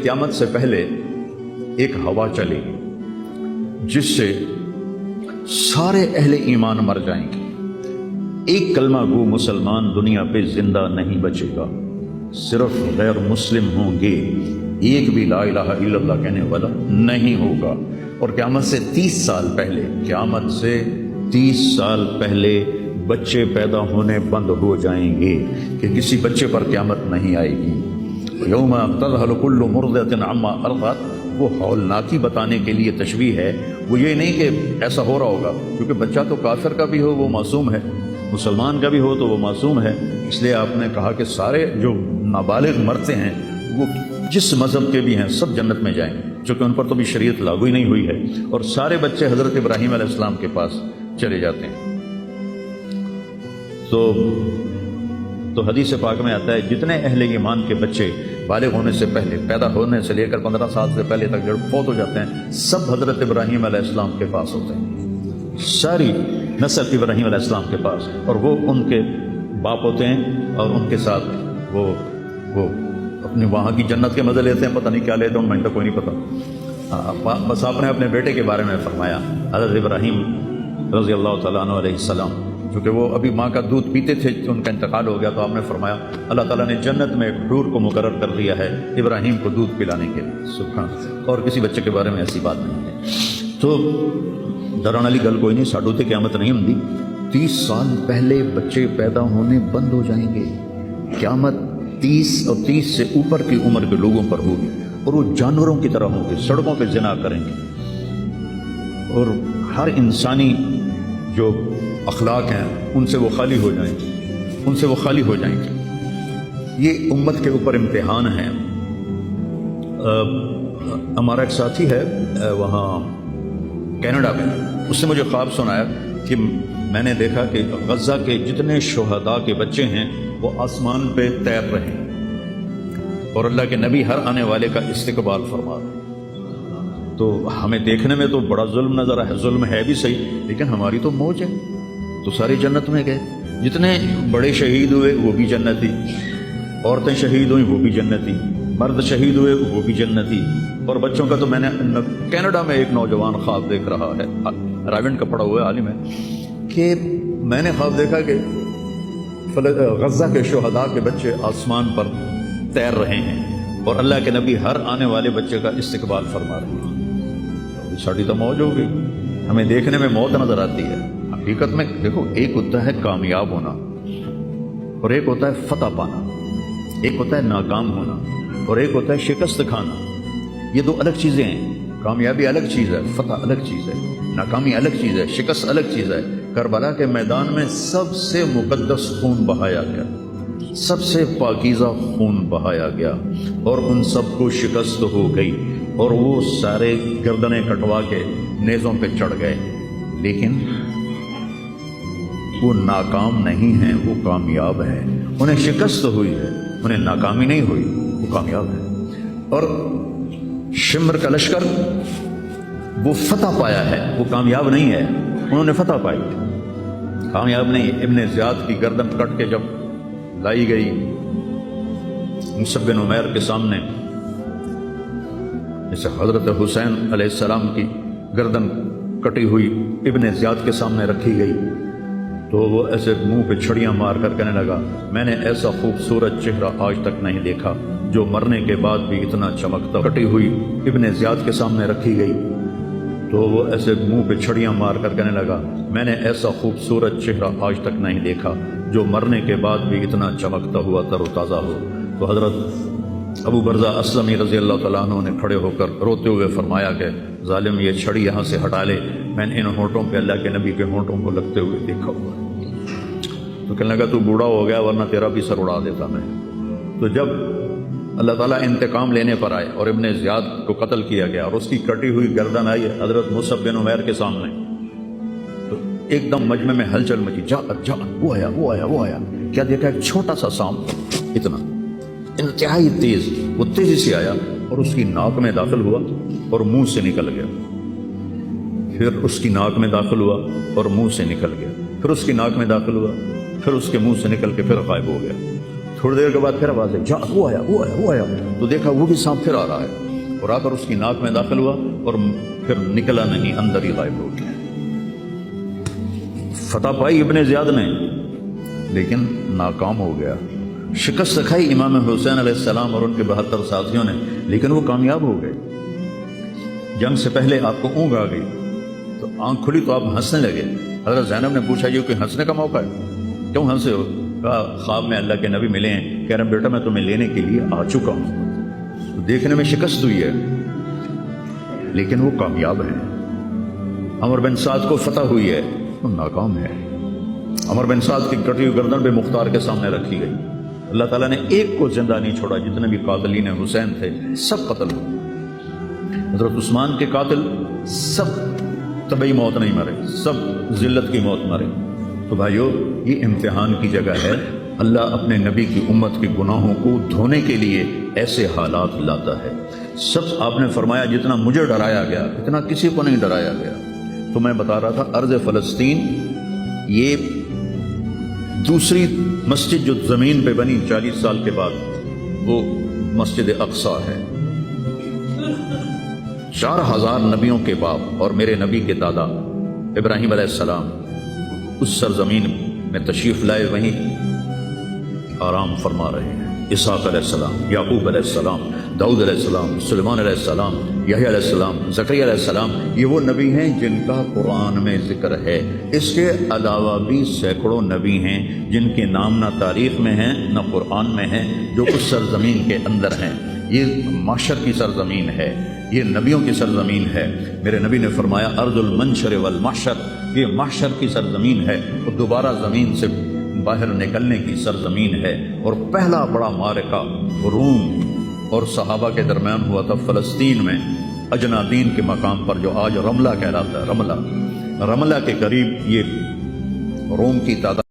قیامت سے پہلے ایک ہوا چلے گی جس سے سارے اہل ایمان مر جائیں گے. ایک کلمہ گو مسلمان دنیا پہ زندہ نہیں بچے گا، صرف غیر مسلم ہوں گے، ایک بھی لا الہ الا اللہ کہنے والا نہیں ہوگا. اور قیامت سے 30 سال پہلے، قیامت سے 30 سال پہلے بچے پیدا ہونے بند ہو جائیں گے کہ کسی بچے پر قیامت نہیں آئے گی. یوم تذہل کل مرضعۃ عما ارضعت، وہ ہولناکی بتانے کے لیے تشبیہ ہے. وہ یہ نہیں کہ ایسا ہو رہا ہوگا، کیونکہ بچہ تو کافر کا بھی ہو وہ معصوم ہے، مسلمان کا بھی ہو تو وہ معصوم ہے. اس لیے آپ نے کہا کہ سارے جو نابالغ مرتے ہیں وہ جس مذہب کے بھی ہیں سب جنت میں جائیں، چونکہ ان پر تو بھی شریعت لاگو ہی نہیں ہوئی ہے. اور سارے بچے حضرت ابراہیم علیہ السلام کے پاس چلے جاتے ہیں. تو حدیث پاک میں آتا ہے جتنے اہل ایمان کے بچے بالغ ہونے سے پہلے، پیدا ہونے سے لے کر 15 سال سے پہلے تک جب فوت ہو جاتے ہیں، سب حضرت ابراہیم علیہ السلام کے پاس ہوتے ہیں، ساری نسل ابراہیم علیہ السلام کے پاس. اور وہ ان کے باپ ہوتے ہیں اور ان کے ساتھ وہ اپنی وہاں کی جنت کے مزے لیتے ہیں. پتہ نہیں کیا لیتے ہیں، ان میں کوئی نہیں پتہ. بس آپ نے اپنے بیٹے کے بارے میں فرمایا، حضرت ابراہیم رضی اللہ تعالیٰ عنہ علیہ السلام، چونکہ وہ ابھی ماں کا دودھ پیتے تھے، ان کا انتقال ہو گیا، تو آپ نے فرمایا اللہ تعالیٰ نے جنت میں ایک حور کو مقرر کر دیا ہے ابراہیم کو دودھ پلانے کے لیے. سبحان. اور کسی بچے کے بارے میں ایسی بات نہیں ہے. تو ڈران والی گل کوئی نہیں، ساڈو تے قیامت نہیں ہوندی. 30 سال پہلے بچے پیدا ہونے بند ہو جائیں گے. قیامت 30 اور 30 سے اوپر کی عمر کے لوگوں پر ہوگی، اور وہ جانوروں کی طرح ہوں گے، سڑکوں پہ زنا کریں گے، اور ہر انسانی جو اخلاق ہیں ان سے وہ خالی ہو جائیں گے، ان سے وہ خالی ہو جائیں گے. یہ امت کے اوپر امتحان ہے. ہمارا ایک ساتھی ہے وہاں کینیڈا میں، اس نے مجھے خواب سنایا کہ میں نے دیکھا کہ غزہ کے جتنے شہداء کے بچے ہیں وہ آسمان پہ تیر رہے ہیں، اور اللہ کے نبی ہر آنے والے کا استقبال فرما رہے ہیں. تو ہمیں دیکھنے میں تو بڑا ظلم نظر ہے، ظلم ہے بھی صحیح، لیکن ہماری تو موج ہے، تو سارے جنت میں گئے. جتنے بڑے شہید ہوئے وہ بھی جنتی، عورتیں شہید ہوئیں وہ بھی جنتی، مرد شہید ہوئے وہ بھی جنتی. اور بچوں کا تو میں نے کینیڈا میں ایک نوجوان خواب دیکھ رہا ہے، رائیونڈ کا پڑھا ہوا ہے، عالم ہے، کہ میں نے خواب دیکھا کہ غزہ کے شہداء کے بچے آسمان پر تیر رہے ہیں اور اللہ کے نبی ہر آنے والے بچے کا استقبال فرما رہے ہیں. ساڑی تو موج ہو گئی. ہمیں دیکھنے میں موت نظر آتی ہے، حقیقت میں دیکھو ایک ہوتا ہے کامیاب ہونا اور ایک ہوتا ہے فتح پانا، ایک ہوتا ہے ناکام ہونا اور ایک ہوتا ہے شکست کھانا. یہ دو الگ چیزیں ہیں. کامیابی الگ چیز ہے، فتح الگ چیز ہے، ناکامی الگ چیز ہے، شکست الگ چیز ہے. کربلا کے میدان میں سب سے مقدس خون بہایا گیا، سب سے پاکیزہ خون بہایا گیا، اور ان سب کو شکست ہو گئی اور وہ سارے گردنیں کٹوا کے نیزوں پہ چڑھ گئے. لیکن وہ ناکام نہیں ہیں، وہ کامیاب ہیں. انہیں شکست ہوئی ہے، انہیں ناکامی نہیں ہوئی، وہ کامیاب ہیں. اور شمر کا لشکر وہ فتح پایا ہے، وہ کامیاب نہیں ہے، انہوں نے فتح پائی، کامیاب نہیں. ابن زیاد کی گردن کٹ کے جب لائی گئی مصعب بن عمیر کے سامنے، جیسے حضرت حسین علیہ السلام کی گردن کٹی ہوئی ابن زیاد کے سامنے رکھی گئی، تو وہ ایسے منہ پہ چھڑیاں مار کر کہنے لگا میں نے ایسا خوبصورت چہرہ آج تک نہیں دیکھا جو مرنے کے بعد بھی اتنا چمکتا. کٹی ہوئی ابن زیاد کے سامنے رکھی گئی تو وہ ایسے منہ پہ چھڑیاں مار کر کہنے لگا میں نے ایسا خوبصورت چہرہ آج تک نہیں دیکھا جو مرنے کے بعد بھی اتنا چمکتا ہوا تر و تازہ ہو. تو حضرت ابو برزہ اسلمی رضی اللہ تعالیٰ عنہ نے کھڑے ہو کر روتے ہوئے فرمایا کہ ظالم یہ چھڑی یہاں سے ہٹا لے، میں نے ان ہونٹوں پہ اللہ کے نبی کے ہونٹوں کو لگتے ہوئے دیکھا ہوا ہے. تو کہنے لگا تو بوڑھا ہو گیا ورنہ تیرا بھی سر اڑا دیتا میں. تو جب اللہ تعالیٰ انتقام لینے پر آئے اور ابن زیاد کو قتل کیا گیا اور اس کی کٹی ہوئی گردن آئی حضرت مصعب بن عمیر کے سامنے، تو ایک دم مجمع میں ہلچل مچی. جا وہ آیا. کیا دیکھا؟ ایک چھوٹا سا سانپ، اتنا انتہائی تیز، وہ تیزی سے آیا اور اس کی ناک میں داخل ہوا اور منہ سے نکل گیا. پھر اس کی ناک میں داخل ہوا اور منہ سے نکل گیا، پھر اس کی ناک میں داخل ہوا، پھر اس کے منہ سے نکل کے پھر غائب ہو گیا. تھوڑی دیر کے بعد پھر آواز ہے، جا وہ آیا وہ آیا وہ آیا، تو دیکھا وہ بھی سانپ پھر آ رہا ہے، اور آ کر اس کی ناک میں داخل ہوا اور پھر نکلا نہیں، اندر ہی غائب ہو گیا۔ فتح پائی ابن زیاد نے لیکن ناکام ہو گیا، شکست کھائی امام حسین علیہ السلام اور ان کے 72 ساتھیوں نے، لیکن وہ کامیاب ہو گئے۔ جنگ سے پہلے آپ کو اونگ آ گئی تو آنکھ کھلی تو آپ ہنسنے لگے۔ حضرت زینب نے پوچھا یہ کوئی ہنسنے کا موقع ہے، کیوں ہنسے ہو؟ کہا خواب میں اللہ کے نبی ملے ہیں، کہہ رہے ہیں بیٹا میں تمہیں لینے کے لیے آ چکا ہوں۔ تو دیکھنے میں شکست ہوئی ہے لیکن وہ کامیاب ہے۔ عمر بن سعد کو فتح ہوئی ہے، وہ ناکام ہے۔ عمر بن سعد کی کٹی ہوئی گردن پہ مختار کے سامنے رکھی گئی، اللہ تعالیٰ نے ایک کو زندہ نہیں چھوڑا، جتنے بھی قاتلین حسین تھے سب قتل ہوئے۔ حضرت عثمان کے قاتل سب طبعی موت نہیں مرے، سب ذلت کی موت مرے۔ تو بھائیو یہ امتحان کی جگہ ہے، اللہ اپنے نبی کی امت کے گناہوں کو دھونے کے لیے ایسے حالات لاتا ہے۔ سب آپ نے فرمایا جتنا مجھے ڈرایا گیا اتنا کسی کو نہیں ڈرایا گیا۔ تو میں بتا رہا تھا ارض فلسطین یہ دوسری مسجد جو زمین پہ بنی 40 سال کے بعد، وہ مسجد اقصی ہے۔ 4000 نبیوں کے باپ اور میرے نبی کے دادا ابراہیم علیہ السلام اس سرزمین میں تشریف لائے، وہیں آرام فرما رہے ہیں۔ اسحاق علیہ السلام، یعقوب علیہ السلام، داؤد علیہ السلام، سلیمان علیہ السلام، یحییٰ علیہ السلام، زکریا علیہ السلام، یہ وہ نبی ہیں جن کا قرآن میں ذکر ہے۔ اس کے علاوہ بھی سینکڑوں نبی ہیں جن کے نام نہ تاریخ میں ہیں نہ قرآن میں ہیں، جو اس سرزمین کے اندر ہیں۔ یہ معشر کی سرزمین ہے، یہ نبیوں کی سرزمین ہے۔ میرے نبی نے فرمایا ارض المنشر والمحشر، یہ محشر کی سرزمین ہے اور دوبارہ زمین سے باہر نکلنے کی سرزمین ہے۔ اور پہلا بڑا معرکہ روم اور صحابہ کے درمیان ہوا تھا فلسطین میں، اجنادین کے مقام پر، جو آج رملہ کہلاتا ہے۔ رملہ کے قریب یہ روم کی تعداد